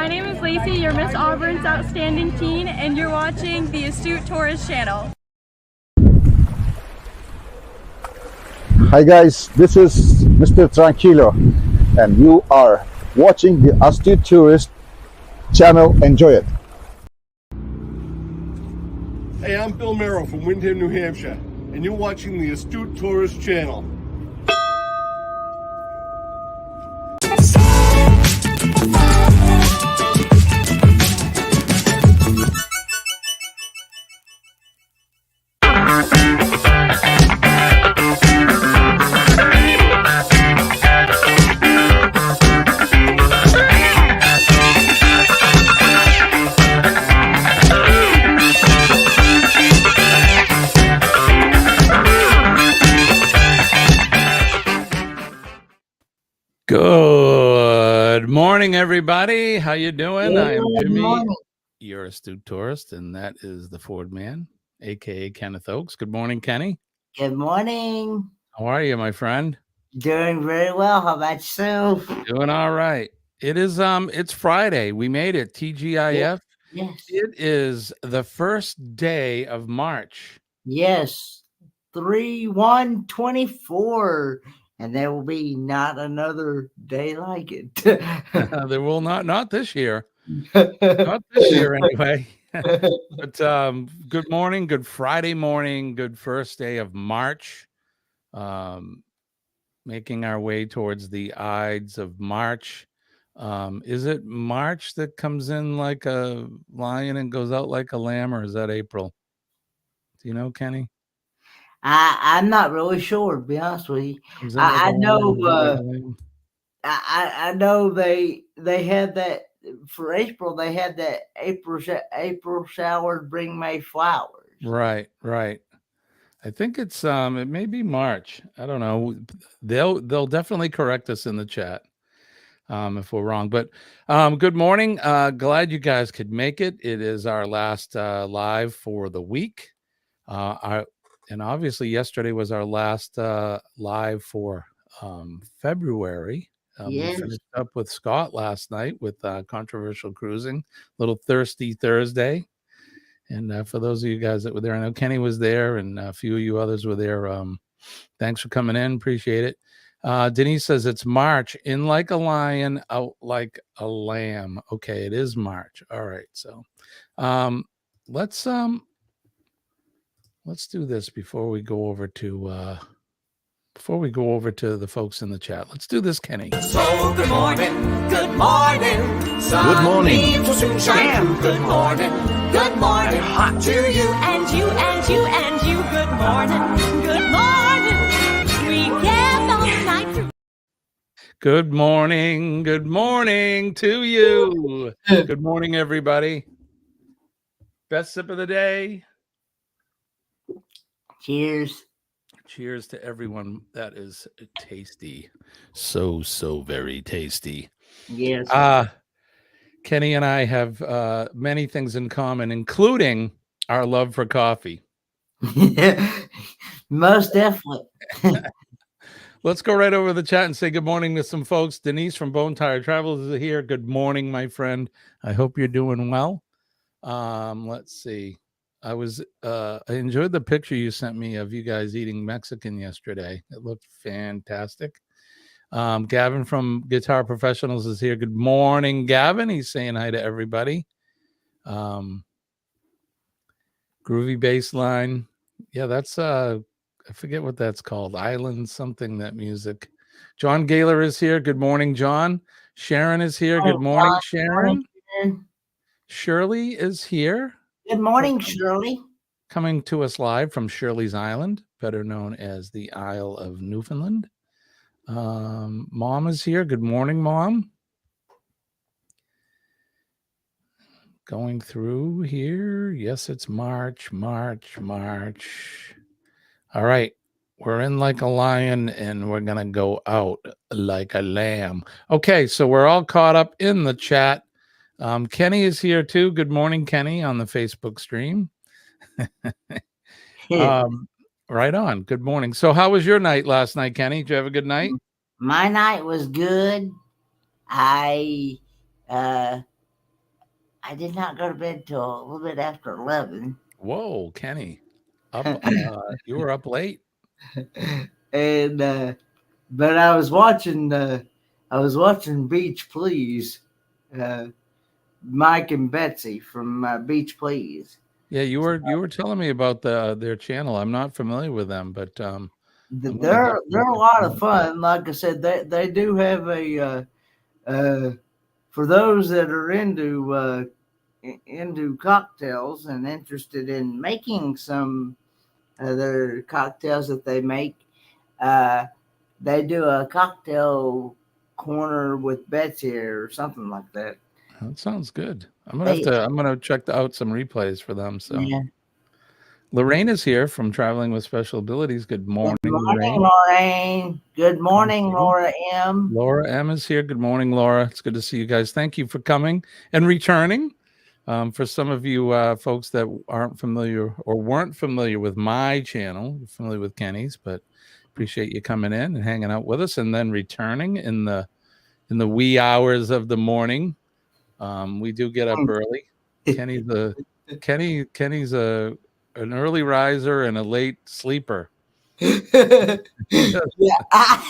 My name is Lacey, your Miss Auburn's Outstanding Teen, and you're watching the Astute Tourist Channel. Hi guys, this is Mr. Tranquilo, and you are watching the Astute Tourist Channel. Enjoy it. Hey, I'm Bill Merrill from Windham, New Hampshire, and you're watching the Astute Tourist Channel. Good morning, everybody. How you doing? I am Jimmy, morning. your astute tourist, and that is the Ford Man, aka Kenneth Oakes. Good morning, Kenny. Good morning. How are you, my friend? Doing very well. How about yourself? Doing all right. It is it's Friday. We made it. TGIF. Yes. It is the first day of March. Yes. 3/1/24. And there will be not another day like it. There will not this year. Not this year anyway. But good morning, good Friday morning, good first day of March. Making our way towards the Ides of March. Is it March that comes in like a lion and goes out like a lamb, or is that April? Do you know, Kenny? I'm not really sure, to be honest with you. Comes in like I a lion, know goes out like a lamb? I know they had that for April. They had that April showers bring May flowers. Right. I think it's it may be March. I don't know. They'll definitely correct us in the chat if we're wrong. But good morning. Glad you guys could make it. It is our last live for the week. And obviously yesterday was our last live for February. Yes. We finished up with Scott last night with Controversial Cruising, little Thirsty Thursday. And for those of you guys that were there, I know Kenny was there and a few of you others were there. Thanks for coming in. Appreciate it. Denise says it's March. In like a lion, out like a lamb. Okay, it is March. All right. So let's do this before we go over to the folks in the chat. Let's do this, Kenny. So good morning, good morning. Good morning. Will soon shine through. Good morning, hot to you And you, and you, and you, good morning, good morning. We kept all night through. Good morning to you. Good morning, everybody. Best sip of the day. Cheers. Cheers to everyone. That is tasty. So very tasty. Yes. Kenny and I have many things in common, including our love for coffee. Most definitely. Let's go right over the chat and say good morning to some folks. Denise from Bone Tire Travels is here. Good morning, my friend. I hope you're doing well. Let's see. I enjoyed the picture you sent me of you guys eating Mexican yesterday. It looked fantastic. Gavin from Guitar Professionals is here. Good morning, Gavin. He's saying hi to everybody. Groovy bass line. Yeah, that's I forget what that's called. Island something, that music. John Gaylor is here. Good morning, John. Sharon is here. Good morning, Sharon. Shirley is here. Good morning, Shirley. Coming to us live from Shirley's Island, better known as the Isle of Newfoundland. Mom is here. Good morning, Mom. Going through here. Yes, it's March. All right. We're in like a lion and we're going to go out like a lamb. Okay, so we're all caught up in the chat. Kenny is here too. Good morning, Kenny, on the Facebook stream. Right on. Good morning. So how was your night last night, Kenny? Did you have a good night? My night was good. I I did not go to bed till a little bit after 11. Whoa, Kenny, up. You were up late. And but I was watching Beach Please, Mike and Betsy from Beach Please. Yeah, you were telling me about their channel. I'm not familiar with them, but I'm gonna They're definitely a check lot them of out. fun. Like I said, they do have for those that are into cocktails and interested in making some other cocktails that they make. Uh, they do a cocktail corner with Betsy or something like that. That sounds good. They, I'm gonna check out some replays for them. So yeah. Lorraine is here from Traveling with Special Abilities. Good Good morning, morning, Lorraine. Lorraine. Good morning, Mhm. Laura M. Laura M is here. Good morning, Laura. It's good to see you guys. Thank you for coming and returning. For some of you folks that aren't familiar or weren't familiar with my channel, you're familiar with Kenny's, but appreciate you coming in and hanging out with us and then returning in the wee hours of the morning. We do get up early. Kenny's an early riser and a late sleeper. Yeah, I,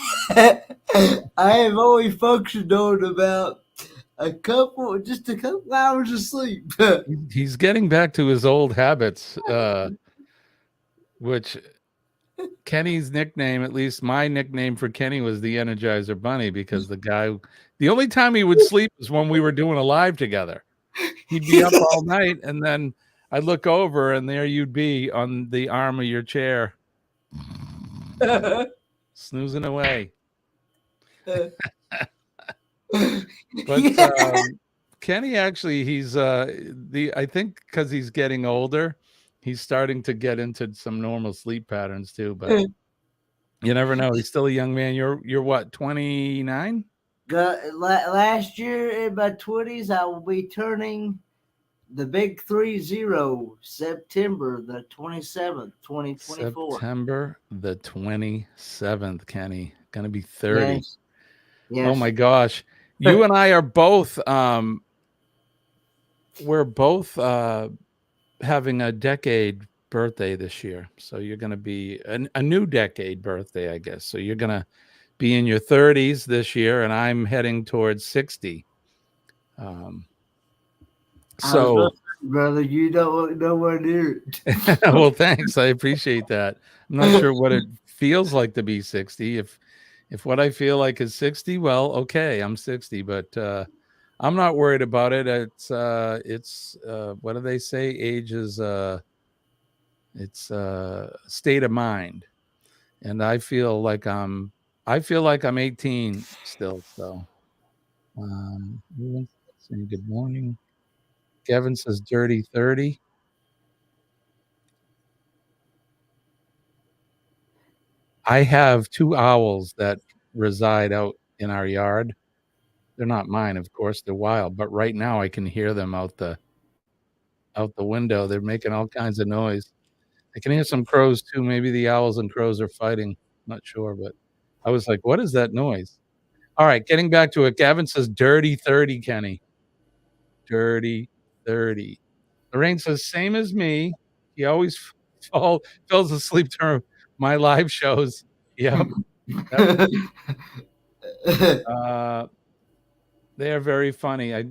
I have only functioned on about just a couple hours of sleep. He's getting back to his old habits, which Kenny's nickname, at least my nickname for Kenny, was the Energizer Bunny, because the only time he would sleep was when we were doing a live together. He'd be up all night, and then I'd look over, and there you'd be on the arm of your chair, snoozing away. But Yeah. Kenny, actually, I think because he's getting older, he's starting to get into some normal sleep patterns too. But you never know. He's still a young man. You're what, 29? Last year in my 20s, I will be turning the big 30, September the 27th, 2024. September the 27th, Kenny. Gonna be 30. Yes. Oh Yes. my gosh. You and I are both we're both having a decade birthday this year. So you're gonna be a new decade birthday, I guess. So you're gonna be in your 30s this year, and I'm heading towards 60. Um, I was going so to say, brother, you don't look nowhere near it. well, thanks. I appreciate that. I'm not sure what it feels like to be 60. If what I feel like is 60, well, okay, I'm 60, but I'm not worried about it. It's what do they say? Age is it's state of mind. And I feel like I'm 18 still. So everyone's saying good morning. Kevin says dirty 30. I have two owls that reside out in our yard. They're not mine, of course. They're wild, but right now I can hear them out the window. They're making all kinds of noise. I can hear some crows too. Maybe the owls and crows are fighting. Not sure, but I was like, "What is that noise?" All right, getting back to it. Gavin says dirty 30, Kenny. Dirty 30. Lorraine says, same as me. He always falls asleep during my live shows. Yep. Yep. Uh, they are very funny.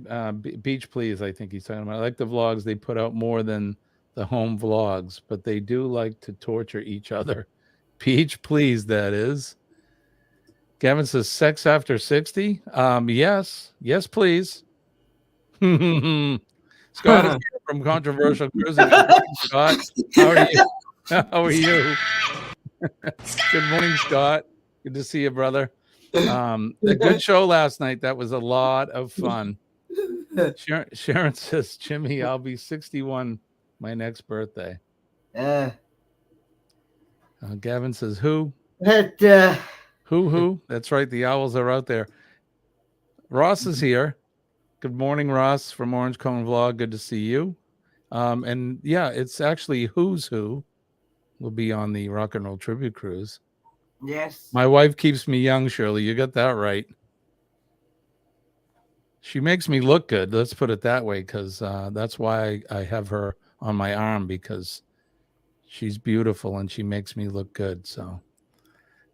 Beach Please, I think he's talking about. I like the vlogs. They put out more than the home vlogs, but they do like to torture each other. Beach Please, that is. Gavin says, sex after 60? Yes. Yes, please. Scott is here from Controversial Cruising. Good morning, Scott. How are you? How are you? Good morning, Scott. Good to see you, brother. A good show last night. That was a lot of fun. Sharon says, Jimmy, I'll be 61 my next birthday. Gavin says, who? Who? That's right. The owls are out there. Ross is here. Good morning, Ross from Orange Cone Vlog. Good to see you. And yeah, it's actually Who's Who will be on the Rock and Roll Tribute Cruise. Yes. My wife keeps me young, Shirley. You got that right. She makes me look good. Let's put it that way, because that's why I have her on my arm, because she's beautiful and she makes me look good. So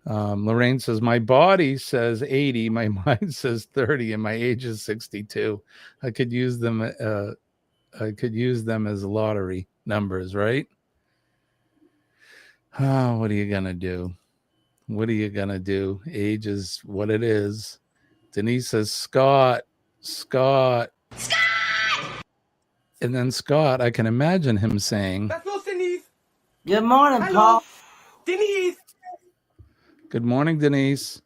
Lorraine says, my body says 80, my mind says 30, and my age is 62. I could use them. I could use them as lottery numbers, right? Oh, what are you gonna do? What are you gonna do? Age is what it is. Denise says, Scott. And then Scott, I can imagine him saying, That's not Denise. Good morning, Hello. Paul. Denise. good morning, Denise.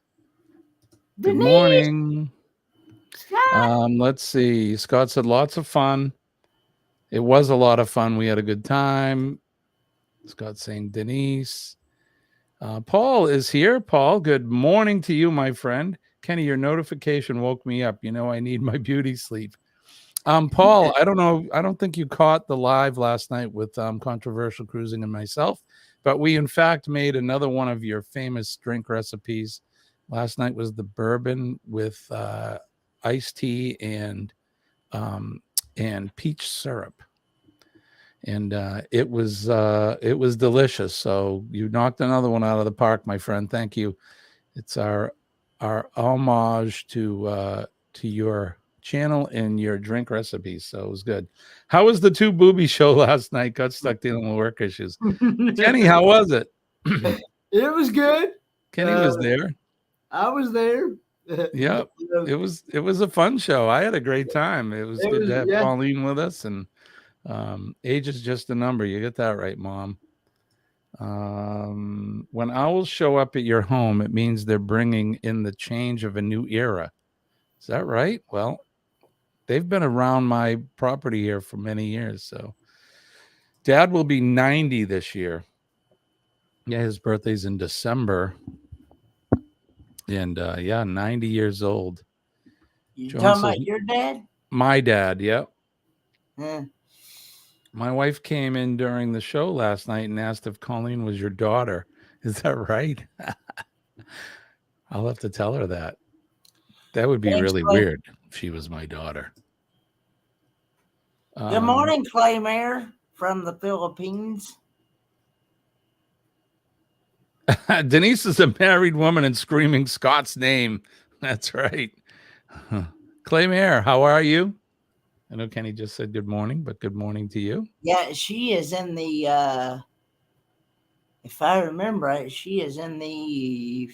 Good Denise. morning. Scott. Let's see. Scott said lots of fun. It was a lot of fun. We had a good time. Scott saying Denise. Paul is here. Paul, good morning to you, my friend. Kenny, your notification woke me up. You know I need my beauty sleep. Paul, I don't know. I don't think you caught the live last night with Controversial Cruising and myself, but we in fact made another one of your famous drink recipes. Last night was the bourbon with iced tea and peach syrup, and it was delicious. So you knocked another one out of the park, my friend. Thank you. It's our homage to your channel and your drink recipes. So it was good. How was the Two Booby show last night? Got stuck dealing with work issues. Kenny, how was it? It was good. Kenny was there. I was there. Yep. It was a fun show. I had a great time. It was good to have Pauline with us, and age is just a number. You get that right, Mom. When owls show up at your home, it means they're bringing in the change of a new era. Is that right? Well, they've been around my property here for many years. So Dad will be 90 this year. Yeah, his birthday's in December. And 90 years old. You John talking says, about your dad? my dad, yep. Yeah. My wife came in during the show last night and asked if Colleen was your daughter. Is that right? I'll have to tell her that. That would be really weird if she was my daughter. Good morning, Clay Mayer from the Philippines. Denise is a married woman and screaming Scott's name. That's right. Clay Mayer, how are you? I know Kenny just said good morning, but good morning to you. Yeah, she is in the, if I remember right, she is in the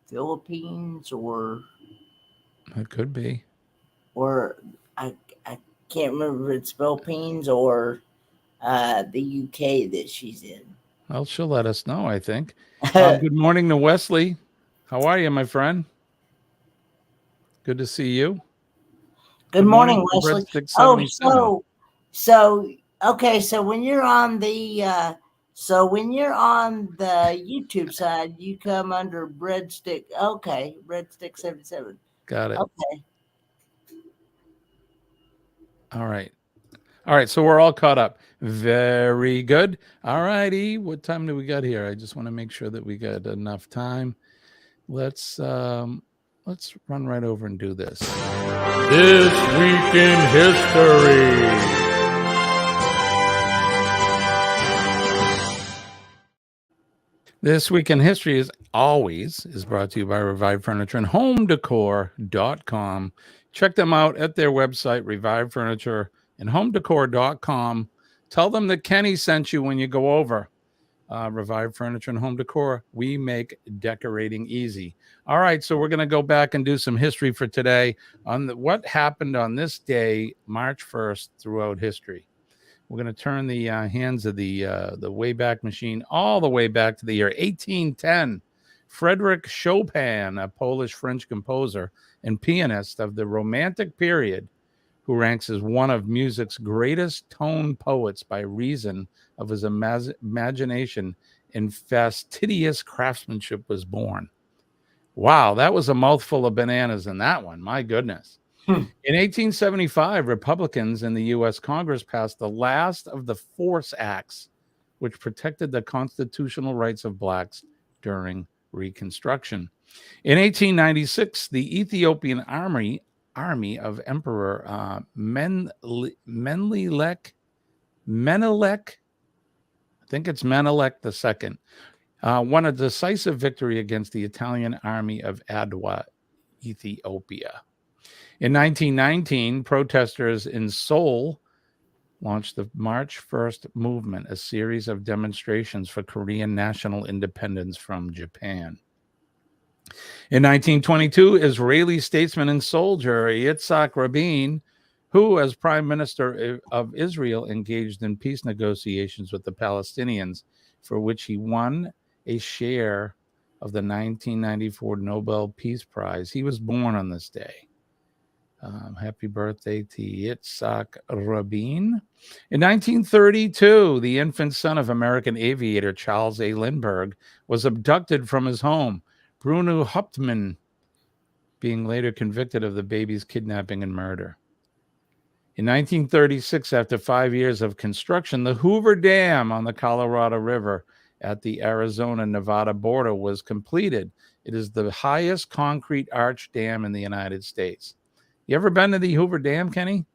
Philippines or... It could be. Or I can't remember if it's Philippines or the UK that she's in. Well, she'll let us know, I think. Good morning to Wesley. How are you, my friend? Good to see you. Good morning, Wesley. Oh, okay. So when you're on the YouTube side, you come under Breadstick. Okay, Breadstick 77. Got it. Okay. All right. So we're all caught up. Very good. All righty. What time do we got here? I just want to make sure that we got enough time. Let's run right over and do this. This Week in History. This Week in History, as always, is brought to you by Revive Furniture and HomeDecor.com. Check them out at their website, Revive Furniture and HomeDecor.com. Tell them that Kenny sent you when you go over. Revive Furniture and Home Decor. We make decorating easy. All right, so we're going to go back and do some history for today on what happened on this day, March 1st, throughout history. We're going to turn the hands of the Wayback Machine all the way back to the year 1810. Frédéric Chopin, a Polish-French composer and pianist of the Romantic period, who ranks as one of music's greatest tone poets by reason of his imagination and fastidious craftsmanship, was born. Wow, that was a mouthful of bananas in that one. My goodness. In 1875, Republicans in the U.S. Congress passed the last of the Force Acts, which protected the constitutional rights of blacks during Reconstruction. In 1896, the Ethiopian army of Emperor Menelik, I think it's Menelik II, won a decisive victory against the Italian army of Adwa, Ethiopia. In 1919, protesters in Seoul launched the March 1st movement, a series of demonstrations for Korean national independence from Japan. In 1922, Israeli statesman and soldier Yitzhak Rabin, who, as prime minister of Israel, engaged in peace negotiations with the Palestinians, for which he won a share of the 1994 Nobel Peace Prize. He was born on this day. Happy birthday to Yitzhak Rabin. In 1932, the infant son of American aviator Charles A. Lindbergh was abducted from his home, Bruno Hauptmann being later convicted of the baby's kidnapping and murder. In 1936, after 5 years of construction, the Hoover Dam on the Colorado River at the Arizona-Nevada border was completed. It is the highest concrete arch dam in the United States. You ever been to the Hoover Dam, Kenny?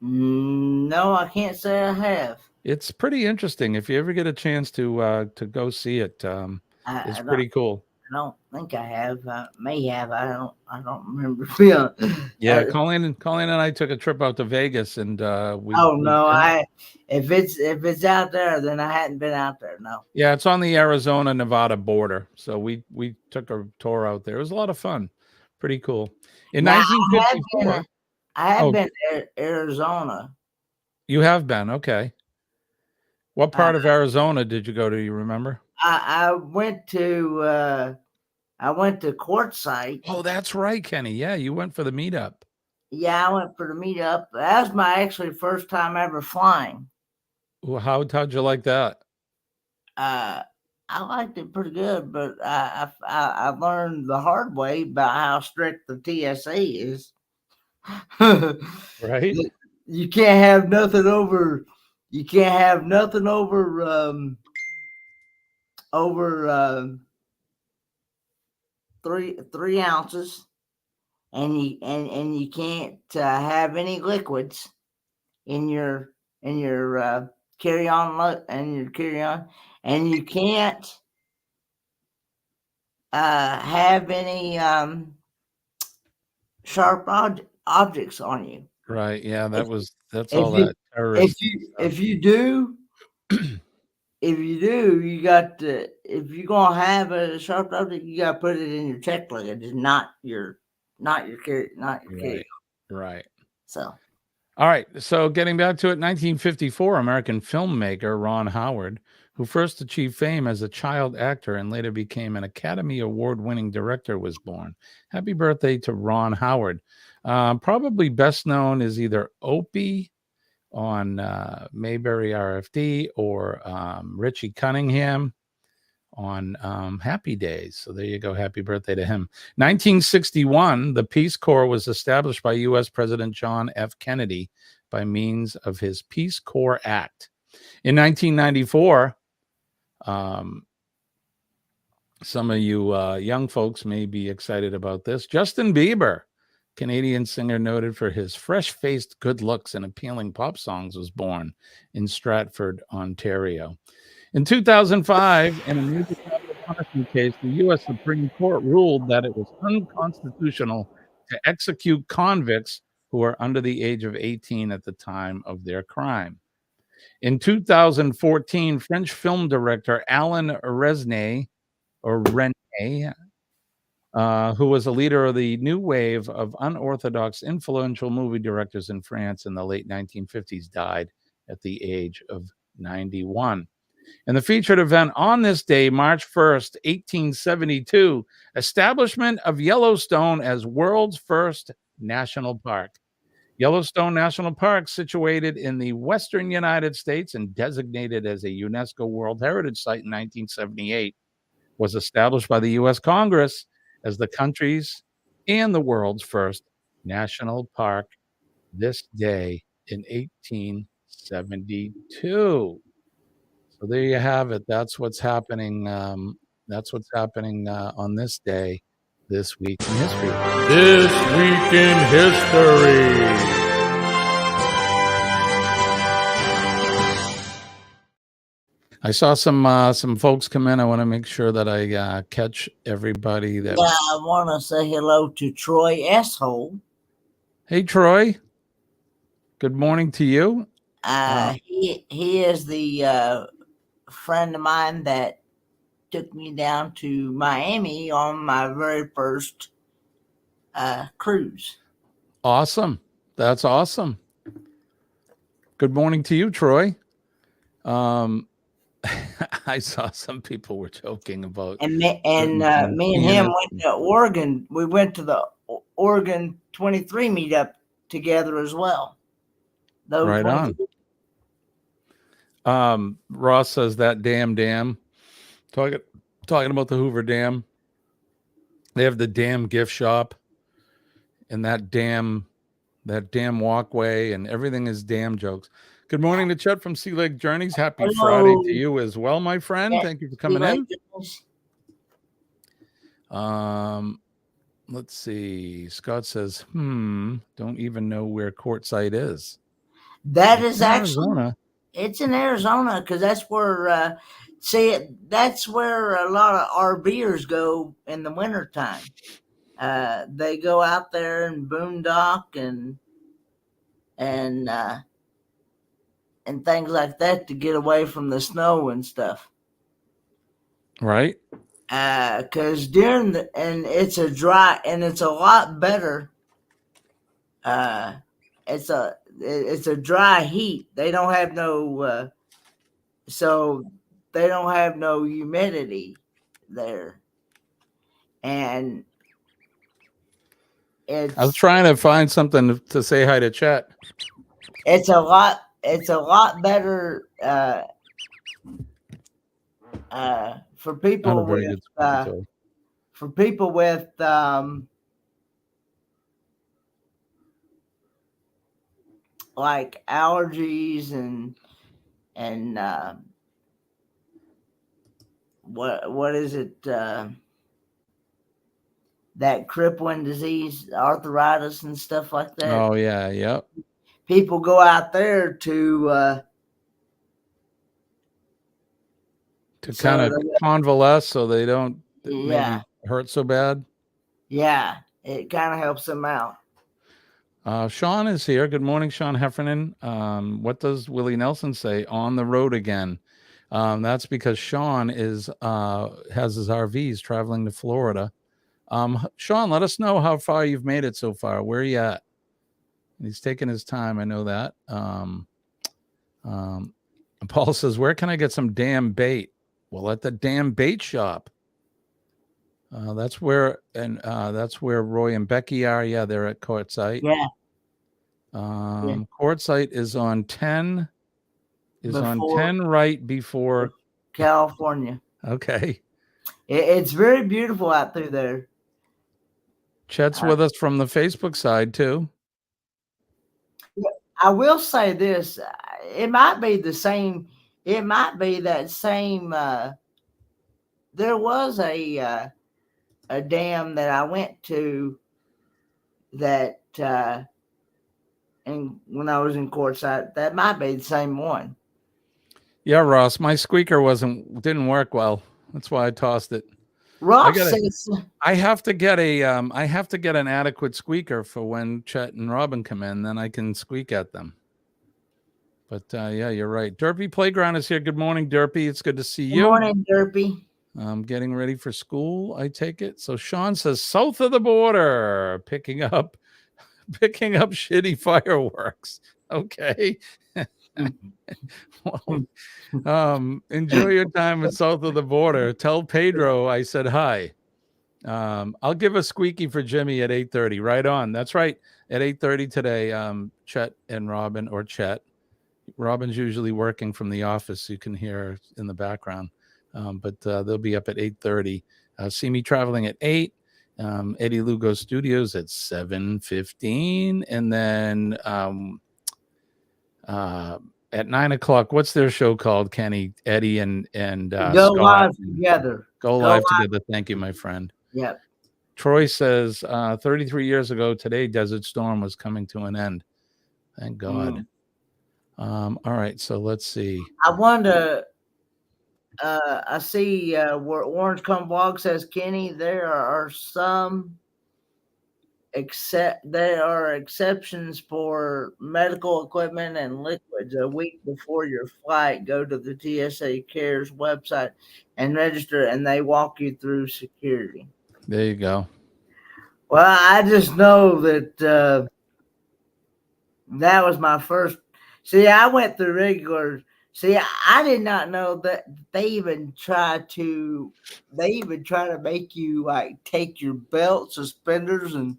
No, I can't say I have. It's pretty interesting. If you ever get a chance to go see it, it's pretty cool. I don't think I have. I may have. I don't remember. Yeah, Colleen and I took a trip out to Vegas, and if it's out there, then I hadn't been out there. No. Yeah, it's on the Arizona-Nevada border. So we took a tour out there. It was a lot of fun. Pretty cool. In 1954, I have been to Arizona. You have been, okay. What part of Arizona did you go to? You remember? I went to Quartzsite. Oh, that's right, Kenny. Yeah, you went for the meetup. Yeah, I went for the meetup. That was my actually first time ever flying. Well, how'd you like that? I liked it pretty good, but I learned the hard way about how strict the TSA is. Right? You can't have nothing over. You can't have nothing over 3 ounces, and you can't have any liquids in your carry-on, and you can't have any sharp objects on you. Right. Yeah, that's all that terrorist. If you do, you got to, if you're gonna have a sharp object, you gotta put it in your check luggage, not your carry. Right. So. All right. So getting back to it, 1954, American filmmaker Ron Howard, who first achieved fame as a child actor and later became an Academy Award-winning director, was born. Happy birthday to Ron Howard. Probably best known as either Opie on Mayberry RFD or Richie Cunningham on Happy Days. So there you go. Happy birthday to him. 1961, the Peace Corps was established by U.S. President John F. Kennedy by means of his Peace Corps Act. In 1994, some of you young folks may be excited about this. Justin Bieber, Canadian singer noted for his fresh-faced good looks and appealing pop songs, was born in Stratford, Ontario. In 2005, in a major capital punishment case, the U.S. Supreme Court ruled that it was unconstitutional to execute convicts who were under the age of 18 at the time of their crime. In 2014, French film director Alain Resnais, who was a leader of the new wave of unorthodox, influential movie directors in France in the late 1950s, died at the age of 91. And the featured event on this day, March 1st, 1872, establishment of Yellowstone as world's first national park. Yellowstone National Park, situated in the western United States and designated as a UNESCO World Heritage Site in 1978, was established by the U.S. Congress as the country's and the world's first national park this day in 1872. So there you have it. That's what's happening That's what's happening on this day, this week in history. This week in history. I saw some folks come in. I want to make sure that I catch everybody. That I want to say hello to Troy Asshole. Hey, Troy. Good morning to you. He is the friend of mine that took me down to Miami on my very first cruise. Awesome. That's awesome. Good morning to you, Troy. I saw some people were joking about me and him went to Oregon. We went to the Oregon 23 meetup together as well. Right on. Ross says that dam talking about the Hoover Dam. They have the dam gift shop and that dam walkway, and everything is dam jokes. Good morning to Chet from Sea Lake Journeys. Happy Friday to you as well, my friend. Yeah, thank you for coming in. Let's see. Scott says, don't even know where Quartzsite is. That is actually Arizona. It's in Arizona, because that's where that's where a lot of RVers go in the wintertime. They go out there and boondock and things like that to get away from the snow and stuff. Right. Because it's a lot better. It's a dry heat. They don't have no humidity there. And I was trying to find something to say hi to Chet. It's a lot better for people with like allergies and what is it, that crippling disease, arthritis and stuff like that. Oh yeah. Yep. People go out there to kind of convalesce so they don't maybe hurt so bad. Yeah, it kind of helps them out. Sean is here. Good morning, Sean Heffernan. What does Willie Nelson say? On the road again. That's because Sean has his RVs traveling to Florida. Sean, let us know how far you've made it so far. Where are you at? He's taking his time. I know that. Paul says, where can I get some damn bait? Well, at the damn bait shop. That's where Roy and Becky are. Yeah, they're at Quartzsite. Yeah. Quartzsite is on 10. On 10 right before California. Okay. It's very beautiful out through there. Chet's with us from the Facebook side too. I will say this: it might be the same. It might be that same. There was a dam that I went to that, and when I was in Quartzsite, that might be the same one. Yeah, Ross, my squeaker didn't work well. That's why I tossed it. Ross says I have to get an adequate squeaker for when Chet and Robin come in, then I can squeak at them. But yeah, you're right. Derpy Playground is here. Good morning, Derpy. It's good to see you. Good morning, Derpy. I'm getting ready for school, I take it. So Sean says south of the border, picking up shitty fireworks. Okay. Well, enjoy your time at south of the border. Tell Pedro I said hi. I'll give a squeaky for Jimmy at 8:30. Right on. That's right. At 8:30 today, Chet and Robin, or Chet. Robin's usually working from the office, so you can hear in the background. But they'll be up at 8:30. See me traveling at 8. Eddie Lugo Studios at 7:15, and then at 9 o'clock. What's their show called, Kenny, Eddie, and Go Scott? live together. Go live together. Thank you, my friend. Yep. Troy says 33 years ago today, Desert Storm was coming to an end. Thank God. All right, so let's see. I wonder. I see where Orange Cone Blog says, Kenny, there are exceptions for medical equipment and liquids. A week before your flight, go to the TSA Cares website and register, and they walk you through security. There you go. Well, I just know that that was my first. See, I went through regular. See, I did not know that they even try to make you like take your belt, suspenders, and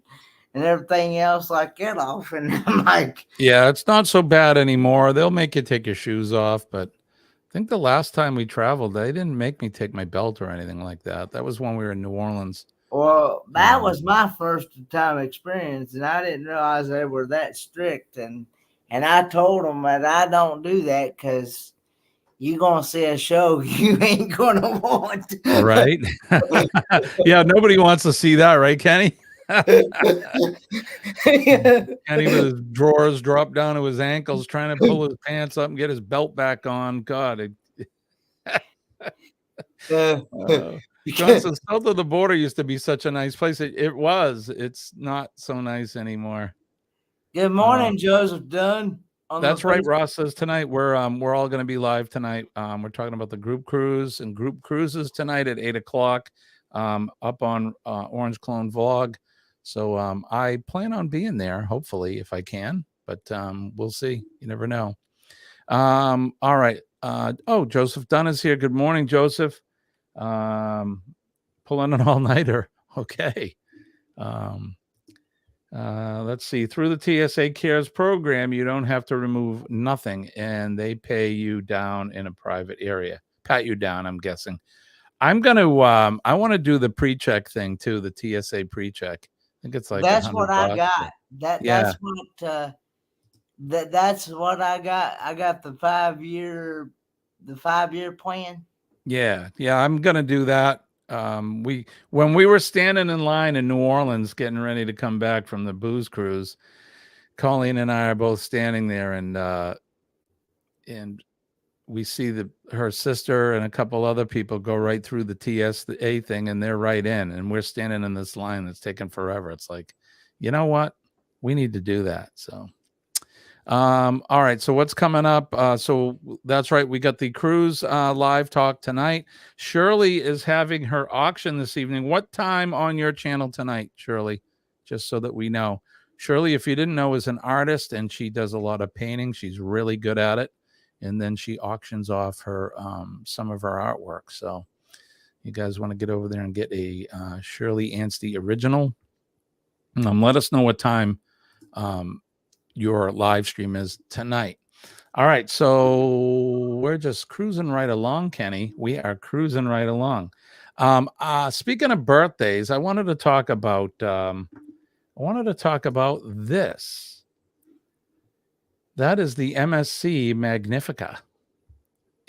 everything else like that off. And I'm like, yeah, it's not so bad anymore. They'll make you take your shoes off, but I think the last time we traveled, they didn't make me take my belt or anything like that. That was when we were in New Orleans. well, that was my first time experience, and I didn't realize they were that strict. And I told them that I don't do that because you're gonna see a show you ain't gonna want. Right? Yeah, nobody wants to see that, right, Kenny? Kenny with his drawers dropped down to his ankles, trying to pull his pants up and get his belt back on. God. John says, south of the border used to be such a nice place. It was. It's not so nice anymore. Good morning, Joseph Dunn. That's right. Ross says tonight we're all going to be live tonight. We're talking about the group cruise and group cruises tonight at 8 o'clock up on Orange Clone Vlog. So I plan on being there, hopefully, if I can. But we'll see. You never know. All right. Joseph Dunn is here. Good morning, Joseph. Pulling an all-nighter. Okay. Let's see. Through the TSA Cares program, you don't have to remove nothing, and they pay you down in a private area. Pat you down, I'm guessing. I'm gonna. I want to do the pre-check thing too. The TSA pre-check. I think it's like that's what I $100. got. That's what. That's what I got. I got the 5-year plan. Yeah. I'm gonna do that. When we were standing in line in New Orleans getting ready to come back from the booze cruise, Colleen and I are both standing there, and we see her sister and a couple other people go right through the TSA thing, and they're right in, and we're standing in this line that's taking forever. It's like, you know what? We need to do that. So all right, so what's coming up? So that's right, we got the cruise live talk tonight. Shirley is having her auction this evening. What time on your channel tonight, Shirley? Just so that we know. Shirley, if you didn't know, is an artist, and she does a lot of painting. She's really good at it, and then she auctions off her some of her artwork. So you guys want to get over there and get a Shirley Anstey original. Let us know what time your live stream is tonight. All right, so we're just cruising right along, Kenny. We are cruising right along. Speaking of birthdays, I wanted to talk about this. That is the MSC Magnifica,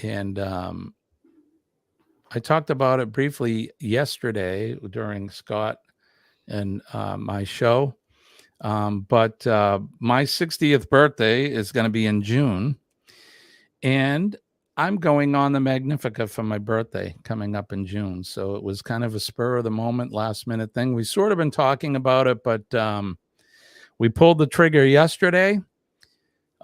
and I talked about it briefly yesterday during Scott and my show. But my 60th birthday is going to be in June, and I'm going on the Magnifica for my birthday coming up in June. So it was kind of a spur of the moment, last minute thing. We sort of been talking about it, but we pulled the trigger yesterday.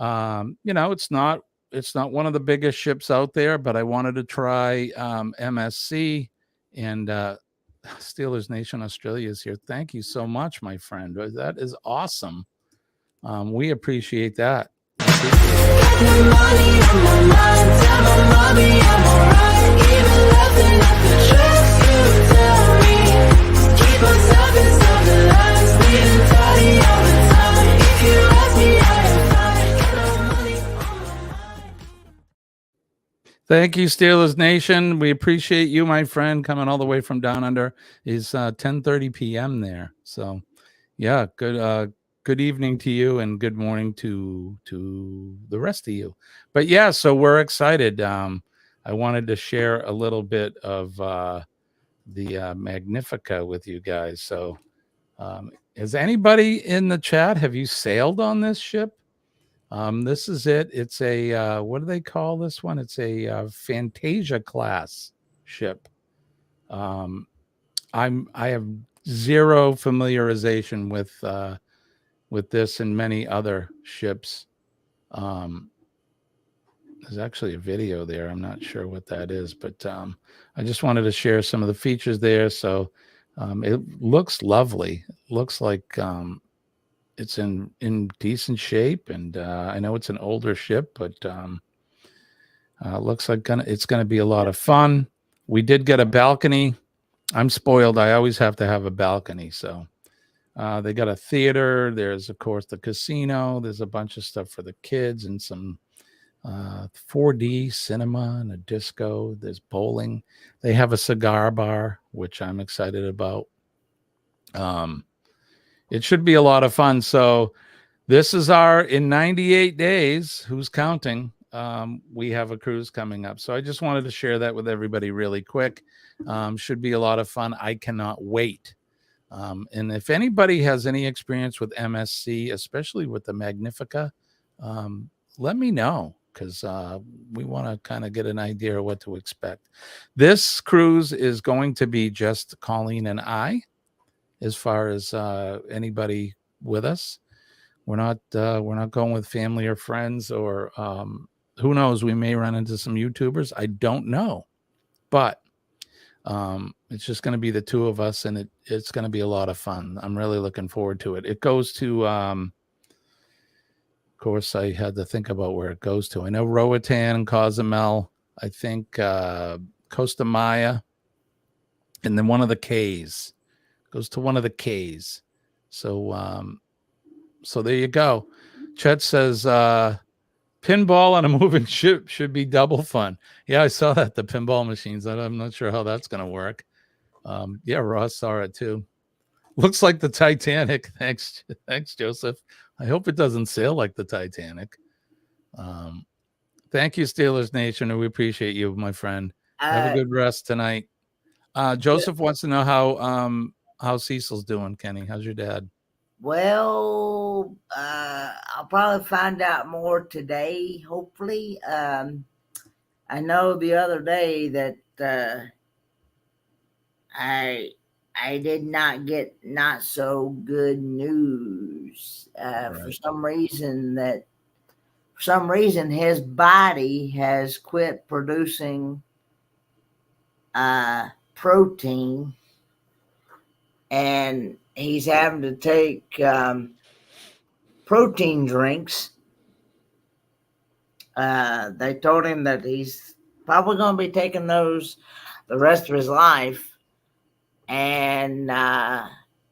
It's not one of the biggest ships out there, but I wanted to try MSC, and Steelers Nation Australia is here. Thank you so much, my friend. That is awesome. We appreciate that. Thank you, Steelers Nation. We appreciate you, my friend, coming all the way from down under. It's 10:30 p.m. there. So, yeah, good. good evening to you and good morning to the rest of you. But yeah, so we're excited. I wanted to share a little bit of the Magnifica with you guys. So, is anybody in the chat? Have you sailed on this ship? This is it. It's a what do they call this one? It's a Fantasia class ship. I have zero familiarization with this and many other ships. There's actually a video there. I'm not sure what that is, but I just wanted to share some of the features there. So it looks lovely. It looks like it's in decent shape, and I know it's an older ship, but looks like it's gonna be a lot of fun. We did get a balcony. I'm spoiled. I always have to have a balcony. So they got a theater. There's of course the casino. There's a bunch of stuff for the kids and some 4D cinema and a disco. There's bowling. They have a cigar bar, which I'm excited about. It should be a lot of fun. So this is our in 98 days. Who's counting? We have a cruise coming up. So I just wanted to share that with everybody really quick. Should be a lot of fun. I cannot wait. And if anybody has any experience with MSC, especially with the Magnifica, let me know, because we want to kind of get an idea of what to expect. This cruise is going to be just Colleen and I, as far as anybody with us. We're not going with family or friends, or who knows, we may run into some YouTubers. I don't know, but it's just going to be the two of us, and it's going to be a lot of fun. I'm really looking forward to it. It goes to of course, I had to think about where it goes to. I know Roatan and Cozumel, I think Costa Maya, and then one of the K's. Goes to one of the K's. So so there you go. Chet says pinball on a moving ship should be double fun. Yeah, I saw that, the pinball machines. I'm not sure how that's going to work. Yeah, Ross saw it too. Looks like the Titanic. Thanks, Joseph. I hope it doesn't sail like the Titanic. Thank you, Steelers Nation, and we appreciate you, my friend. Have a good rest tonight. Joseph wants to know how Cecil's doing. Kenny, how's your dad? Well, I'll probably find out more today, hopefully. I know the other day that I did not get not so good news. Right. For some reason his body has quit producing protein, and he's having to take protein drinks. They told him that he's probably going to be taking those the rest of his life, and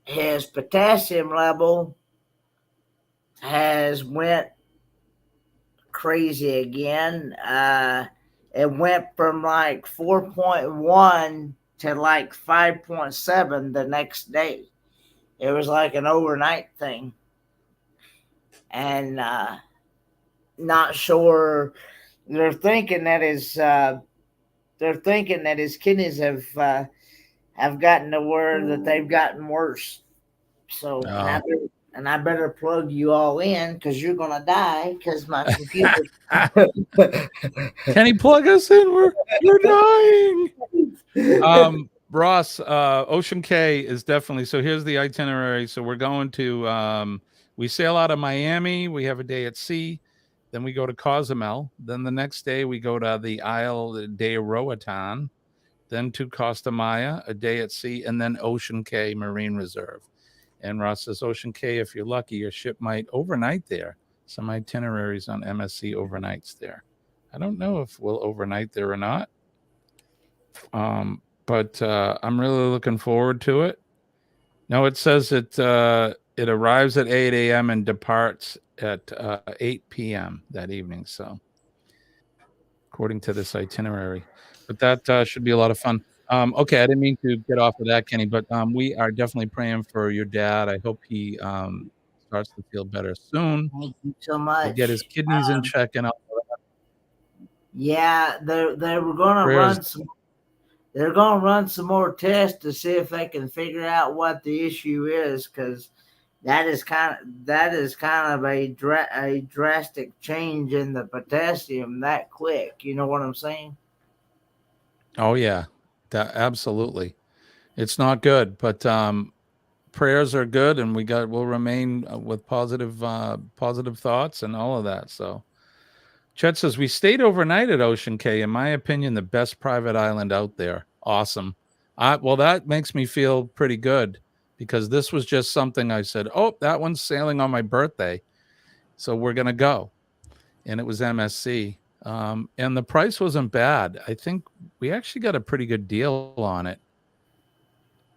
his potassium level has went crazy again. It went from like 4.1 to like 5.7 the next day. It was like an overnight thing, and not sure. They're thinking that his kidneys have gotten to where that they've gotten worse. So, and I better plug you all in, because you're gonna die, because my computer. Can he plug us in? We're dying. Ross, Ocean K is definitely. So here's the itinerary. So we're going to we sail out of Miami. We have a day at sea. Then we go to Cozumel. Then the next day we go to the Isle de Roatan. Then to Costa Maya, a day at sea, and then Ocean K Marine Reserve. And Ross says, Ocean K, if you're lucky, your ship might overnight there. Some itineraries on MSC overnights there. I don't know if we'll overnight there or not. But I'm really looking forward to it. No, it says it arrives at 8 a.m. and departs at 8 p.m. that evening. So, according to this itinerary, but that should be a lot of fun. Okay, I didn't mean to get off of that, Kenny, but we are definitely praying for your dad. I hope he starts to feel better soon. Thank you so He'll much. get his kidneys in check and all that. Yeah, they were gonna Prayers. run some. They're gonna run some more tests to see if they can figure out what the issue is, because that is kind of a drastic change in the potassium that quick. You know what I'm saying? Oh yeah, absolutely. It's not good, but prayers are good, and we'll remain with positive thoughts and all of that. So Chet says we stayed overnight at Ocean Cay. In my opinion, the best private island out there. Awesome. Well, that makes me feel pretty good, because this was just something I said, oh, that one's sailing on my birthday, so we're gonna go, and it was MSC. And the price wasn't bad. I think we actually got a pretty good deal on it.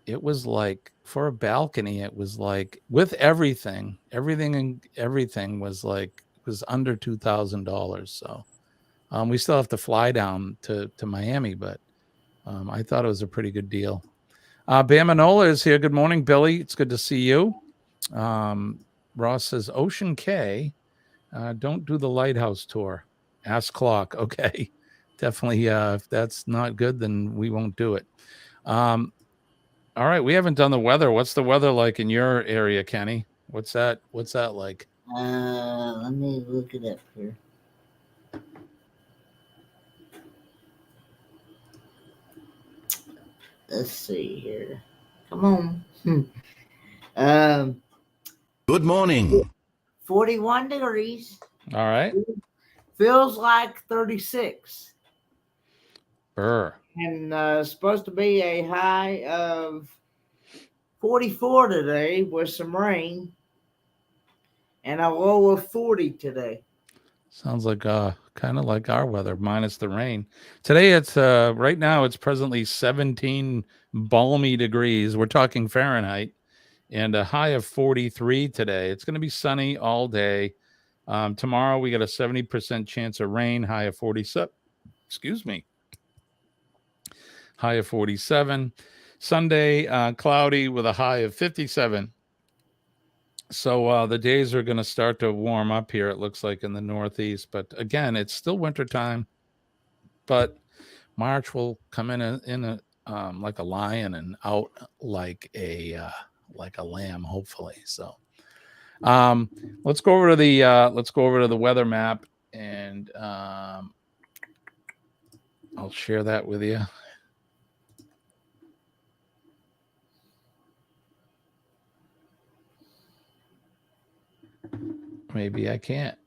It was like, for a balcony, it was like, with everything was like, it was under $2,000. So we still have to fly down to Miami, but I thought it was a pretty good deal. Bamanola is here. Good morning, Billy. It's good to see you. Ross says Ocean Cay. Don't do the lighthouse tour. Ask Clock. Okay, definitely. If that's not good, then we won't do it. All right, we haven't done the weather. What's the weather like in your area, Kenny? What's that like? Let me look it up here. Let's see here. Come on. Good morning. 41 degrees. All right. Feels like 36. Burr. And supposed to be a high of 44 today with some rain, and a low of 40 today. Sounds like kind of like our weather, minus the rain. Today it's right now it's presently 17 balmy degrees. We're talking Fahrenheit, and a high of 43 today. It's going to be sunny all day. Tomorrow we got a 70% chance of rain, high of 47. Excuse me. High of 47. Sunday, cloudy with a high of 57. So the days are going to start to warm up here, it looks like, in the Northeast. But again, it's still wintertime. But March will come in a like a lion and out like a lamb, hopefully. So let's go over to the weather map, and I'll share that with you. Maybe I can't.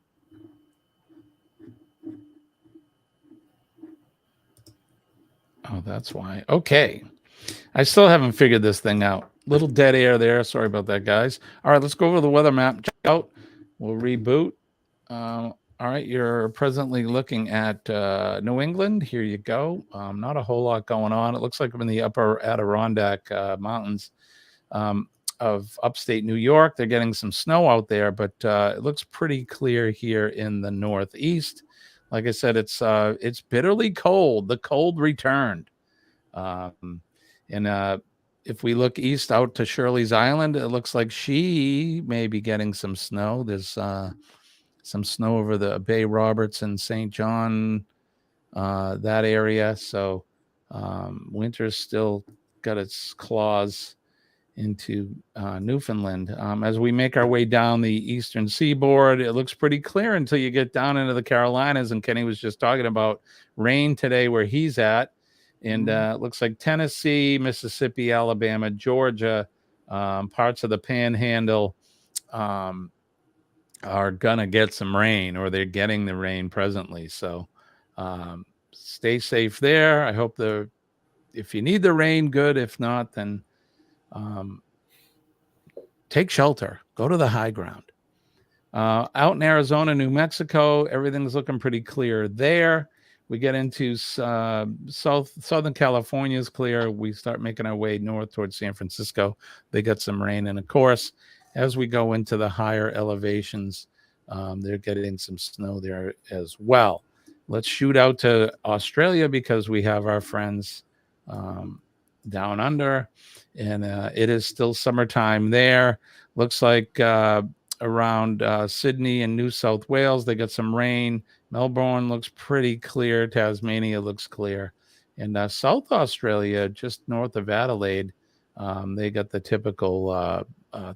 Oh, that's why. Okay. I still haven't figured this thing out. Little dead air there. Sorry about that, guys. All right, let's go over the weather map. Check out. We'll reboot. All right, you're presently looking at New England. Here you go. Not a whole lot going on. It looks like I'm in the upper Adirondack Mountains of upstate New York. They're getting some snow out there, but it looks pretty clear here in the Northeast. Like I said, it's bitterly cold. The cold returned. If we look east out to Shirley's Island, it looks like she may be getting some snow. There's some snow over the Bay Roberts and St. John, that area. So winter's still got its claws into Newfoundland. As we make our way down the eastern seaboard, it looks pretty clear until you get down into the Carolinas. And Kenny was just talking about rain today where he's at. And it looks like Tennessee, Mississippi, Alabama, Georgia, parts of the Panhandle are going to get some rain, or they're getting the rain presently. So stay safe there. I hope if you need the rain, good. If not, then take shelter. Go to the high ground. Out in Arizona, New Mexico, everything's looking pretty clear there. We get into Southern California is clear. We start making our way north towards San Francisco. They got some rain. And of course, as we go into the higher elevations, they're getting some snow there as well. Let's shoot out to Australia, because we have our friends down under, and it is still summertime there. Looks like around Sydney and New South Wales. They got some rain. Melbourne looks pretty clear. Tasmania looks clear. And South Australia, just north of Adelaide, they got the typical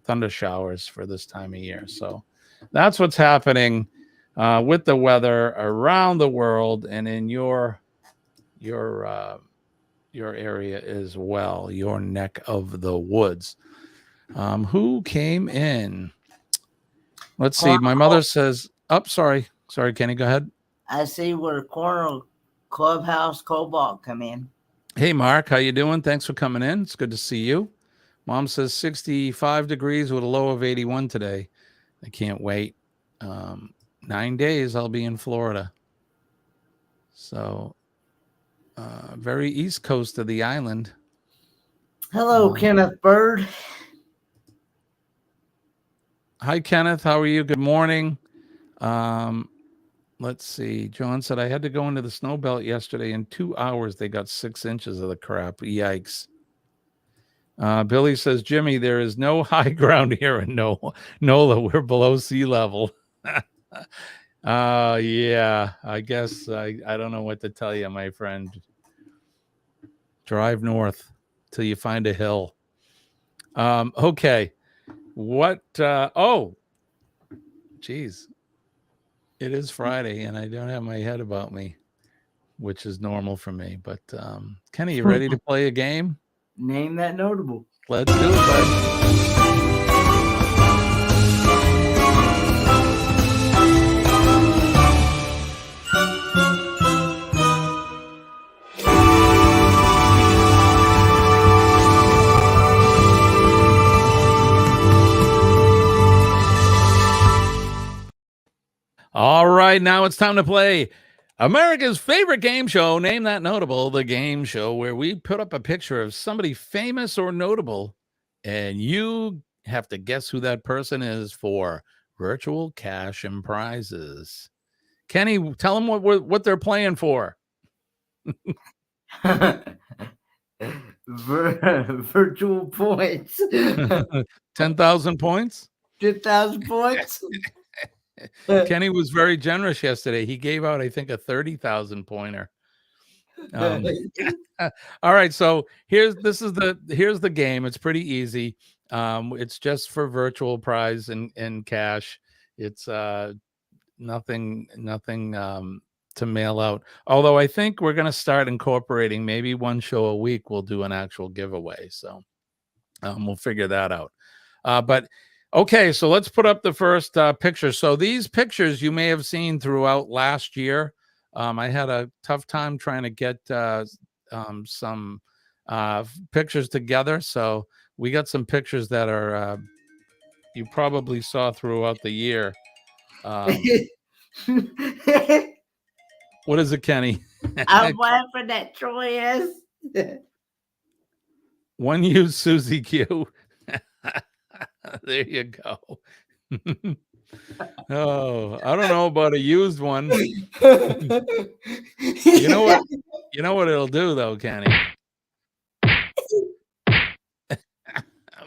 thunder showers for this time of year. So that's what's happening with the weather around the world and in your area as well, your neck of the woods. Who came in? Let's see. My mother says, sorry, Kenny, go ahead. I see where Corner Clubhouse Cobalt come in. Hey, Mark, how you doing? Thanks for coming in. It's good to see you. Mom says 65 degrees with a low of 81 today. I can't wait. 9 days I'll be in Florida. So very east coast of the island. Hello, Kenneth Bird. Hi, Kenneth. How are you? Good morning. Let's see. John said, I had to go into the snow belt yesterday. In 2 hours, they got 6 inches of the crap. Yikes. Billy says, Jimmy, there is no high ground here in NOLA. We're below sea level. Yeah, I guess I don't know what to tell you, my friend. Drive north till you find a hill. Okay. What? Geez. It is Friday, and I don't have my head about me, which is normal for me. But Kenny, you ready to play a game? Name that notable. Let's do it, bud. All right, now it's time to play America's favorite game show, Name That Notable, the game show where we put up a picture of somebody famous or notable, and you have to guess who that person is for virtual cash and prizes. Kenny, tell them what they're playing for. Virtual points. 10,000 points? 10,000 points. Kenny was very generous yesterday. He gave out, I think, a 30,000 pointer. All right, so here's the game. It's pretty easy. It's just for virtual prize and cash. It's nothing to mail out. Although I think we're going to start incorporating maybe one show a week. We'll do an actual giveaway. So we'll figure that out. But okay, so let's put up the first picture. So these pictures you may have seen throughout last year. I had a tough time trying to get some pictures together. So we got some pictures that are you probably saw throughout the year. What is it, Kenny? I'm laughing at Troy S. One used Susie Q. There you go. Oh, I don't know about a used one. You know what it'll do though, Kenny?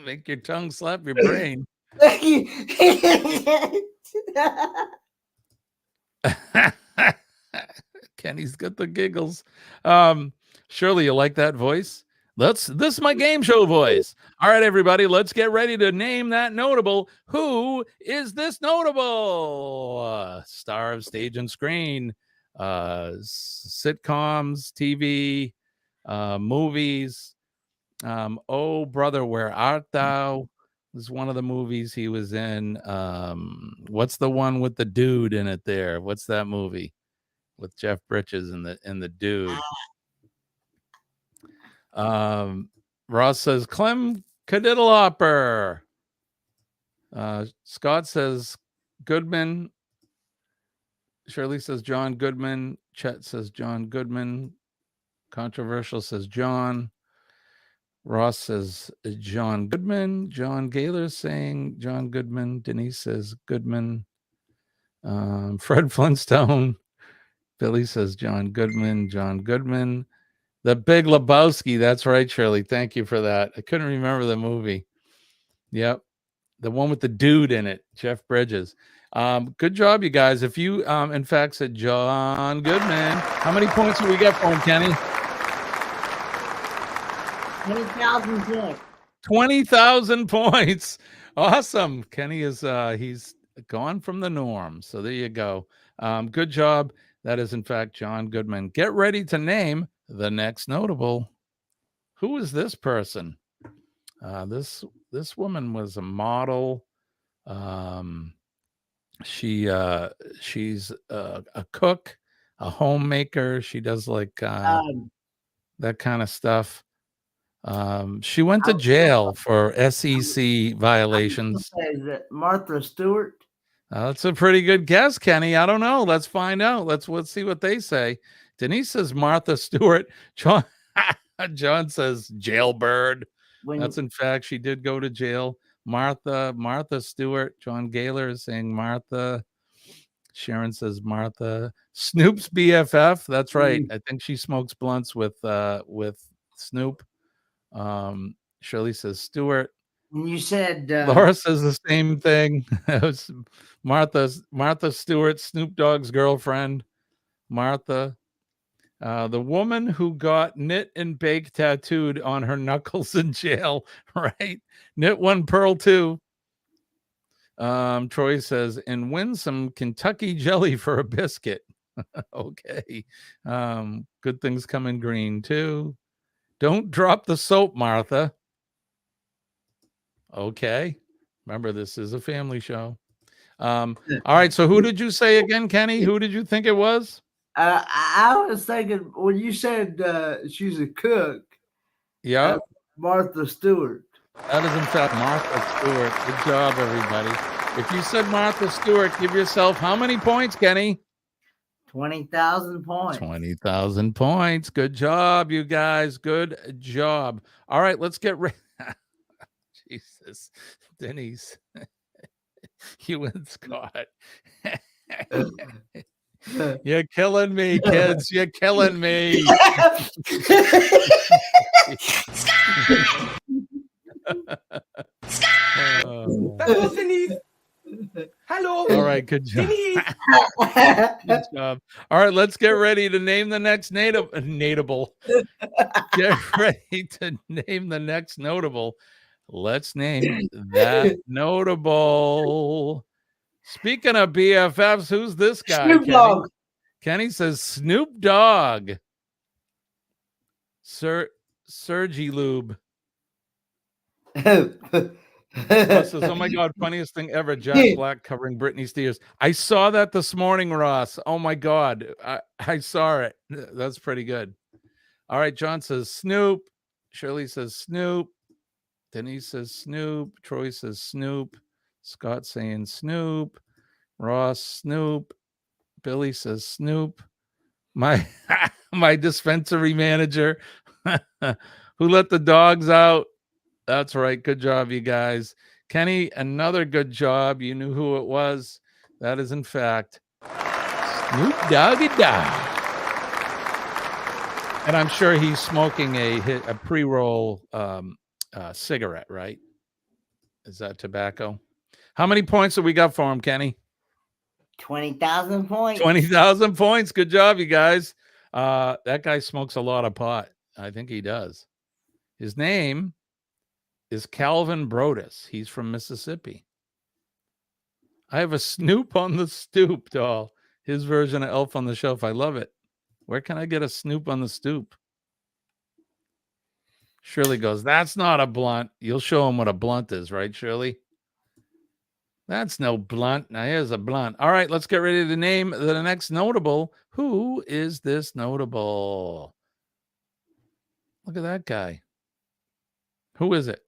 Make your tongue slap your brain. Kenny's got the giggles. Shirley, you like that voice? This is my game show voice. All right, everybody, let's get ready to name that notable. Who is this notable? Star of stage and screen, sitcoms, TV, movies. Oh, Brother, Where Art Thou? Was one of the movies he was in. What's the one with the dude in it there? What's that movie with Jeff Bridges and the dude? Ross says Clem Cadiddlehopper. Scott says Goodman. Shirley says John Goodman. Chet says John Goodman. Controversial says John. Ross says John Goodman. John Gaylor saying John Goodman. Denise says Goodman. Fred Flintstone. Billy says John Goodman. John Goodman. The Big Lebowski. That's right, Shirley. Thank you for that. I couldn't remember the movie. Yep. The one with the dude in it, Jeff Bridges. Good job, you guys. If you, in fact, said John Goodman, how many points do we get for him, Kenny? 20,000 points. 20,000 points. Awesome. Kenny is, he's gone from the norm. So there you go. Good job. That is, in fact, John Goodman. Get ready to name the next notable. Who is this person? This woman was a model. She's a cook, a homemaker. She does like that kind of stuff. She went to jail for SEC violations. Is it Martha Stewart? That's a pretty good guess, Kenny. I don't know. Let's find out. Let's see what they say. Denise says Martha Stewart. John says jailbird. That's in fact, she did go to jail. Martha Stewart. John Gaylor is saying Martha. Sharon says Martha. Snoop's BFF. That's right. I think she smokes blunts with Snoop. Shirley says Stewart. You said Laura says the same thing. It was Martha Stewart, Snoop Dogg's girlfriend. Martha. The woman who got knit and bake tattooed on her knuckles in jail, right? Knit one, pearl two. Troy says, and win some Kentucky jelly for a biscuit. Okay. Good things come in green too. Don't drop the soap, Martha. Okay. Remember, this is a family show. All right. So who did you say again, Kenny? Who did you think it was? I was thinking when you said she's a cook. Yeah. Martha Stewart. That is, in fact, Martha Stewart. Good job, everybody. If you said Martha Stewart, give yourself how many points, Kenny? 20,000 points. 20,000 points. Good job, you guys. Good job. All right, let's get ready. Jesus, Denise, you and Scott. You're killing me, kids. You're killing me. Hello, Denise. Hello. All right, good job. Good job. All right, let's get ready to name the next notable. Get ready to name the next notable. Let's name that notable. Speaking of BFFs, who's this guy? Snoop Dogg. Kenny says Snoop Dogg. Sergi Lube. Ross says, oh my God, funniest thing ever. Jack Black covering Britney Spears. I saw that this morning, Ross. Oh my God. I saw it. That's pretty good. All right. John says Snoop. Shirley says Snoop. Denise says Snoop. Troy says Snoop. Scott saying Snoop. Ross, Snoop. Billy says Snoop. My dispensary manager who let the dogs out. That's right. Good job, you guys. Kenny, another good job. You knew who it was. That is, in fact, Snoop Doggy Dogg. And I'm sure he's smoking a pre-roll cigarette, right? Is that tobacco? How many points have we got for him, Kenny? 20,000 points. 20,000 points. Good job, you guys. That guy smokes a lot of pot. I think he does. His name is Calvin Brodus. He's from Mississippi. I have a Snoop on the Stoop doll. His version of Elf on the Shelf. I love it. Where can I get a Snoop on the Stoop? Shirley goes, that's not a blunt. You'll show him what a blunt is, right, Shirley? That's no blunt. Now here's a blunt. All right, let's get ready to name the next notable. Who is this notable? Look at that guy. Who is it?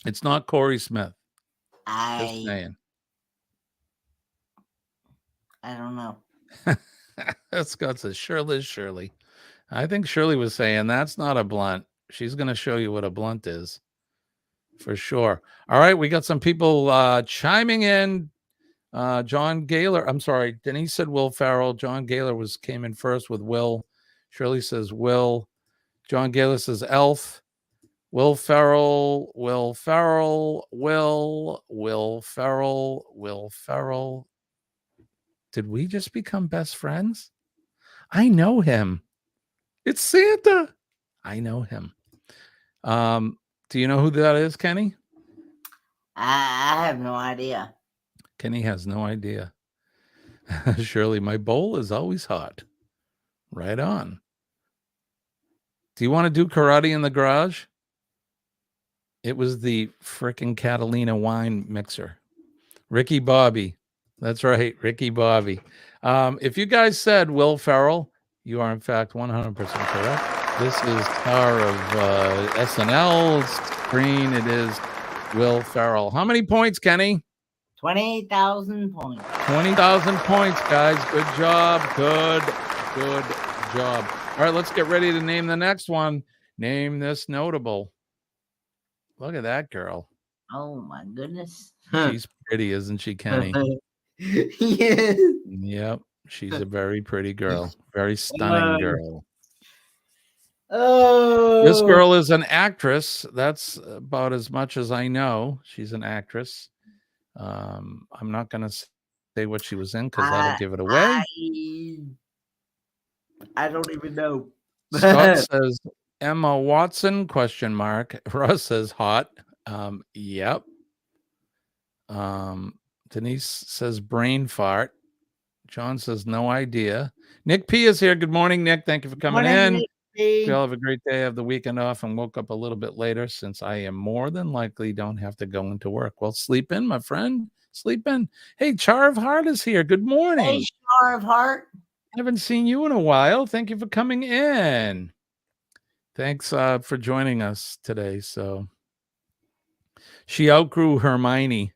It's not Corey Smith. Just saying. I don't know. Scott says, Shirley. I think Shirley was saying that's not a blunt. She's going to show you what a blunt is. For sure. All right, we got some people chiming in. John Gaylor. I'm sorry. Denise said Will Farrell. John Gaylor came in first with Will. Shirley says Will. John Gaylor says Elf. Will Ferrell, Will Ferrell, Will Ferrell, Will Ferrell. Did we just become best friends? I know him. It's Santa. I know him. Do you know who that is, Kenny? I have no idea. Kenny has no idea. Shirley, my bowl is always hot. Right on. Do you want to do karate in the garage? It was the frickin' Catalina wine mixer. Ricky Bobby. That's right, Ricky Bobby. If you guys said Will Ferrell, you are in fact 100% correct. This is star of SNL screen. It is Will Ferrell. How many points, Kenny? 20,000 points. 20,000 points, guys. Good job. Good job. All right, let's get ready to name the next one. Name this notable. Look at that girl. Oh my goodness. She's pretty, isn't she, Kenny? Yes. Yep. She's a very pretty girl. Very stunning girl. Oh. This girl is an actress. That's about as much as I know. She's an actress. I'm not going to say what she was in because that'll give it away. I don't even know. Scott says Emma Watson, ? Russ says hot. Yep. Denise says brain fart. John says no idea. Nick P is here. Good morning, Nick. Thank you for coming in. Nick P. We all have a great day. Have the weekend off and woke up a little bit later since I am more than likely don't have to go into work. Well, sleep in, my friend. Sleep in. Hey, Char of Heart is here. Good morning. Hey, Char of Heart. Haven't seen you in a while. Thank you for coming in. Thanks for joining us today. So she outgrew Hermione.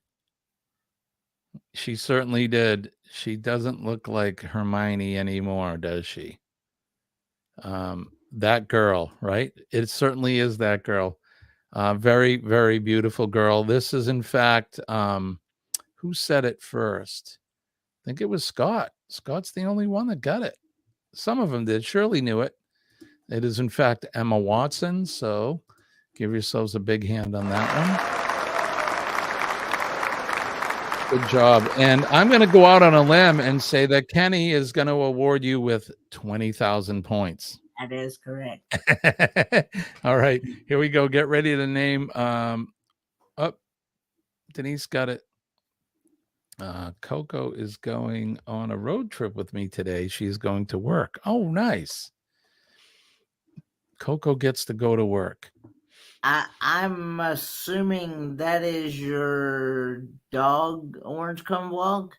She certainly did. She doesn't look like Hermione anymore, does she? That girl, right? It certainly is that girl. Very, very beautiful girl. This is, in fact, who said it first? I think it was Scott. Scott's the only one that got it. Some of them did. Shirley knew it. It is, in fact, Emma Watson. So give yourselves a big hand on that one. Good job. And I'm going to go out on a limb and say that Kenny is going to award you with 20,000 points. That is correct. All right. Here we go. Get ready to name. Denise got it. Coco is going on a road trip with me today. She's going to work. Oh, nice. Coco gets to go to work. I'm assuming that is your dog, Orange Come Vlog?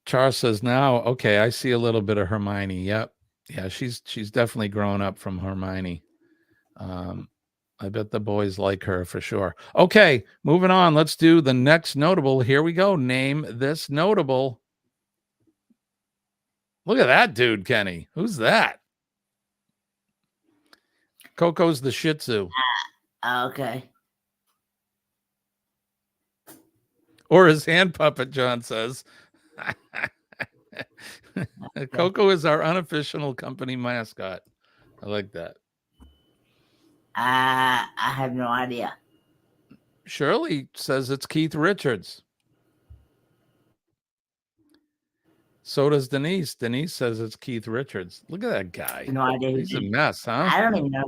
Char says now, okay, I see a little bit of Hermione. Yep. Yeah, she's definitely grown up from Hermione. I bet the boys like her for sure. Okay, moving on. Let's do the next notable. Here we go. Name this notable. Look at that dude, Kenny. Who's that? Coco's the Shih Tzu. Okay. Or his hand puppet, John says. Coco is our unofficial company mascot. I like that. I have no idea. Shirley says it's Keith Richards. So does Denise. Denise says it's Keith Richards. Look at that guy. No idea. He's a mess, huh? I don't even know.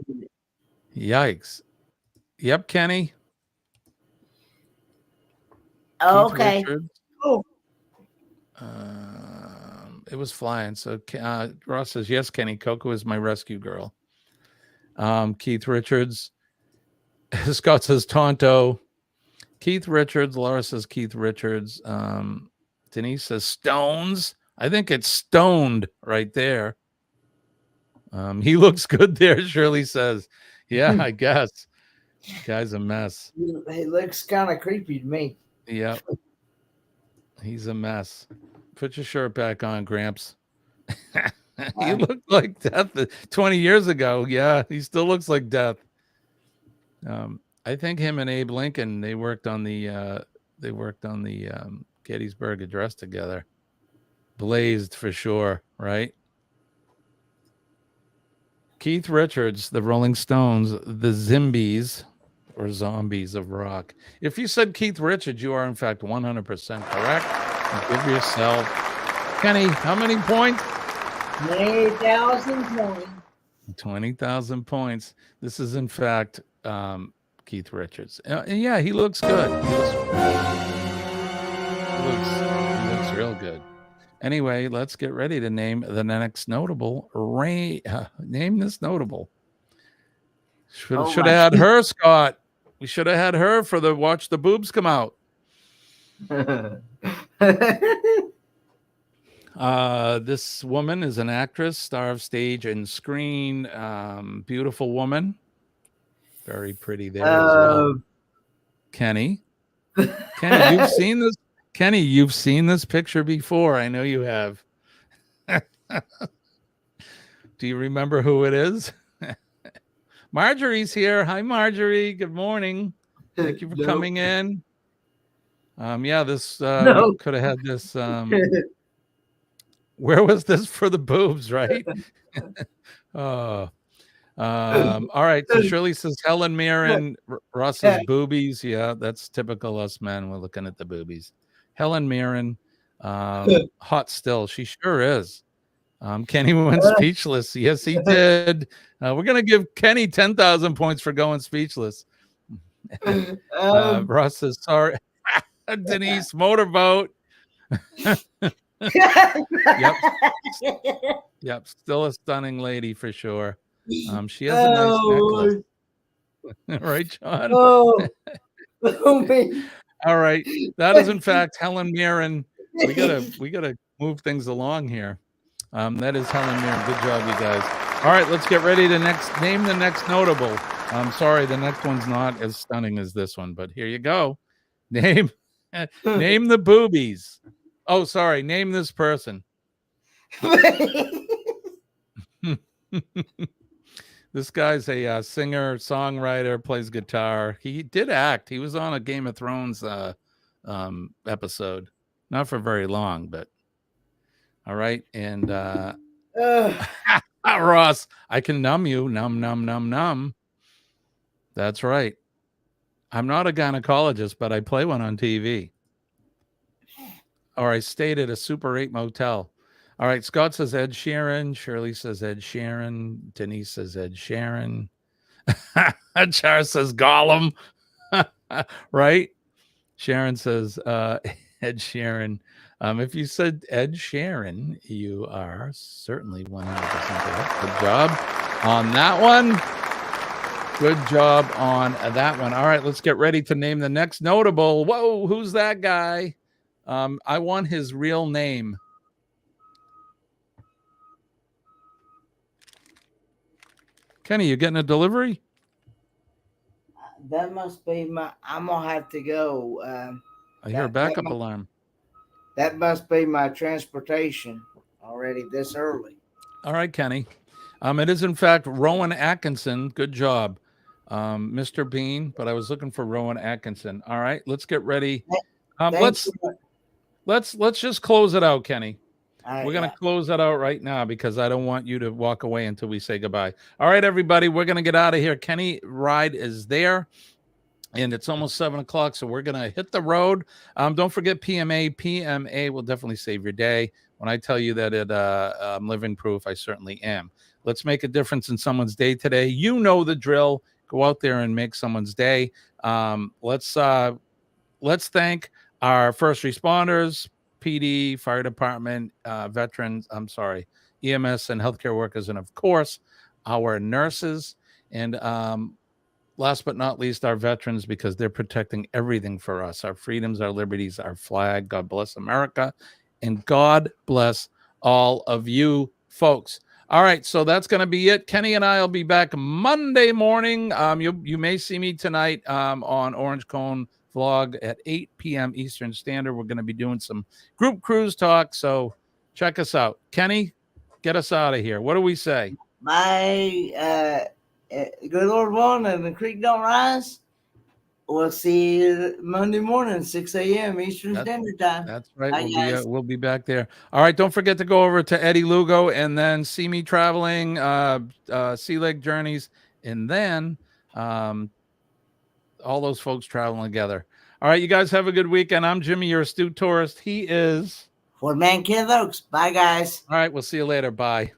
Yikes. Yep, Kenny. Oh, Keith okay. Richards. Oh. It was flying. So Ross says, yes, Kenny. Coco is my rescue girl. Keith Richards. Scott says Tonto. Keith Richards. Laura says Keith Richards. Denise says Stones. I think it's Stoned right there. He looks good there, Shirley says. Yeah, I guess. Guy's a mess. He looks kind of creepy to me. Yep. He's a mess. Put your shirt back on, Gramps. He looked like death 20 years ago. Yeah, he still looks like death. I think him and Abe Lincoln, they worked on the Gettysburg Address together. Blazed for sure, right? Keith Richards, the Rolling Stones, the Zimbies or Zombies of Rock. If you said Keith Richards, you are in fact 100% correct. Give yourself, Kenny, how many points? 20,000 points. 20,000 points. This is in fact Keith Richards. Yeah, he looks good. He looks real good. Anyway, let's get ready to name the next notable. Name this notable. Should have had her, Scott. We should have had her for the watch the boobs come out. This woman is an actress, star of stage and screen. Beautiful woman. Very pretty there as well. Kenny, you've seen this. Kenny, you've seen this picture before. I know you have. Do you remember who it is? Marjorie's here. Hi, Marjorie. Good morning. Thank you for coming in. Yeah, this could have had this. Where was this for the boobs, right? All right. So Shirley says Helen Mirren, Ross's boobies. Yeah, that's typical us men. We're looking at the boobies. Helen Mirren, hot still. She sure is. Kenny went speechless. Yes, he did. We're gonna give Kenny 10,000 points for going speechless. Ross says sorry. Denise motorboat. Yep. Still a stunning lady for sure. She has a nice necklace. Right, John? All right. That is in fact Helen Mirren. We gotta move things along here. That is Helen Mirren. Good job, you guys. All right, let's get ready to name the next notable. I'm sorry, the next one's not as stunning as this one, but here you go. Name the boobies. Oh, sorry. Name this person. This guy's a singer, songwriter, plays guitar. He did act. He was on a Game of Thrones episode. Not for very long, but all right. And Ross, I can numb you. Numb. That's right. I'm not a gynecologist, but I play one on TV. Or I stayed at a Super 8 motel. All right, Scott says Ed Sheeran. Shirley says Ed Sheeran. Denise says Ed Sheeran. Char says Gollum. Right? Sharon says Ed Sheeran. If you said Ed Sheeran, you are certainly 100% correct. Good job on that one. Good job on that one. All right, let's get ready to name the next notable. Whoa, who's that guy? I want his real name. Kenny, you getting a delivery? That must be I'm going to have to go. I hear a backup alarm. That must be my transportation already this early. All right, Kenny. It is, in fact, Rowan Atkinson. Good job, Mr. Bean. But I was looking for Rowan Atkinson. All right, let's get ready. Let's just close it out, Kenny. We're going to close that out right now because I don't want you to walk away until we say goodbye. All right, everybody, we're going to get out of here. Kenny ride is there, and it's almost 7 o'clock, so we're going to hit the road. Don't forget PMA. PMA will definitely save your day. When I tell you that I'm living proof, I certainly am. Let's make a difference in someone's day today. You know the drill. Go out there and make someone's day. Let's thank our first responders, PD, fire department, veterans, EMS and healthcare workers, and of course, our nurses. And last but not least, our veterans, because they're protecting everything for us, our freedoms, our liberties, our flag. God bless America. And God bless all of you folks. All right, so that's going to be it. Kenny and I will be back Monday morning. You may see me tonight on Orange Cone Vlog at 8 p.m. Eastern Standard. We're going to be doing some group cruise talk, so check us out. Kenny, get us out of here. What do we say? My good Lord willing and the creek don't rise, we'll see you Monday morning, 6 a.m. Eastern Standard Time. That's right. Bye, guys. We'll be back there. All right. Don't forget to go over to Eddie Lugo and then see me traveling, Sea Lake Journeys, and then all those folks traveling together. All right, you guys have a good weekend. I'm Jimmy, your astute tourist. He is Fort Man Kenneth Oaks. Bye, guys. all right. We'll see you later. Bye.